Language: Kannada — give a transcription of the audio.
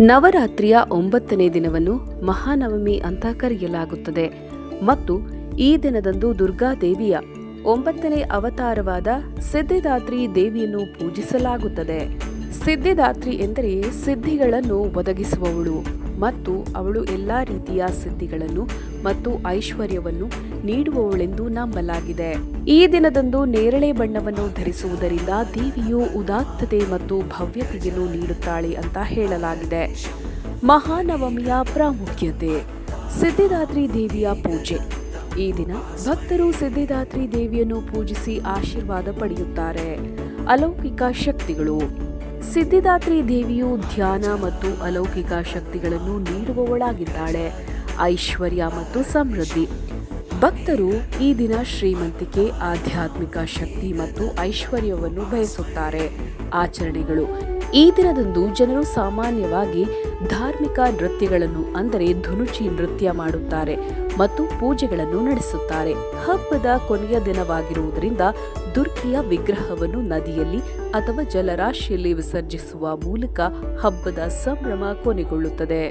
ನವರಾತ್ರಿಯ 9ನೇ ದಿನವನ್ನು ಮಹಾನವಮಿ ಅಂತ ಕರೆಯಲಾಗುತ್ತದೆ ಮತ್ತು ಈ ದಿನದಂದು ದುರ್ಗಾದೇವಿಯ 9ನೇ ಅವತಾರವಾದ ಸಿದ್ಧಿದಾತ್ರಿ ದೇವಿಯನ್ನು ಪೂಜಿಸಲಾಗುತ್ತದೆ. ಸಿದ್ಧಿದಾತ್ರಿ ಎಂದರೆ ಸಿದ್ಧಿಗಳನ್ನು ಒದಗಿಸುವವಳು ಮತ್ತು ಅವಳು ಎಲ್ಲಾ ರೀತಿಯ ಸಿದ್ಧಿಗಳನ್ನು ಮತ್ತು ಐಶ್ವರ್ಯವನ್ನು ನೀಡುವವಳೆಂದು ನಂಬಲಾಗಿದೆ. ಈ ದಿನದಂದು ನೇರಳೆ ಬಣ್ಣವನ್ನು ಧರಿಸುವುದರಿಂದ ದೇವಿಯು ಉದಾತ್ತತೆ ಮತ್ತು ಭವ್ಯತೆಯನ್ನು ನೀಡುತ್ತಾಳೆ ಅಂತ ಹೇಳಲಾಗಿದೆ. ಮಹಾನವಮಿಯ ಪ್ರಾಮುಖ್ಯತೆ. ಸಿದ್ಧಿದಾತ್ರಿ ದೇವಿಯ ಪೂಜೆ. ಈ ದಿನ ಭಕ್ತರು ಸಿದ್ಧಿದಾತ್ರಿ ದೇವಿಯನ್ನು ಪೂಜಿಸಿ ಆಶೀರ್ವಾದ ಪಡೆಯುತ್ತಾರೆ. ಅಲೌಕಿಕ ಶಕ್ತಿಗಳು. ಸಿದ್ಧಿದಾತ್ರಿ ದೇವಿಯು ಧ್ಯಾನ ಮತ್ತು ಅಲೌಕಿಕ ಶಕ್ತಿಗಳನ್ನು ನೀಡುವವಳಾಗಿದ್ದಾಳೆ. ಐಶ್ವರ್ಯ ಮತ್ತು ಸಮೃದ್ಧಿ. ಭಕ್ತರು ಈ ದಿನ ಶ್ರೀಮಂತಿಕೆ, ಆಧ್ಯಾತ್ಮಿಕ ಶಕ್ತಿ ಮತ್ತು ಐಶ್ವರ್ಯವನ್ನು ಬಯಸುತ್ತಾರೆ. ಆಚರಣೆಗಳು. ಈ ದಿನದಂದು ಜನರು ಸಾಮಾನ್ಯವಾಗಿ ಧಾರ್ಮಿಕ ನೃತ್ಯಗಳನ್ನು ಅಂದರೆ ಧುನುಚಿ ನೃತ್ಯ ಮಾಡುತ್ತಾರೆ ಮತ್ತು ಪೂಜೆಗಳನ್ನು ನಡೆಸುತ್ತಾರೆ. ಹಬ್ಬದ ಕೊನೆಯ ದಿನವಾಗಿರುವುದರಿಂದ ದುರ್ಗಿಯ ವಿಗ್ರಹವನ್ನು ನದಿಯಲ್ಲಿ ಅಥವಾ ಜಲರಾಶಿಯಲ್ಲಿ ವಿಸರ್ಜಿಸುವ ಮೂಲಕ ಹಬ್ಬದ ಸಂಭ್ರಮ ಕೊನೆಗೊಳ್ಳುತ್ತದೆ.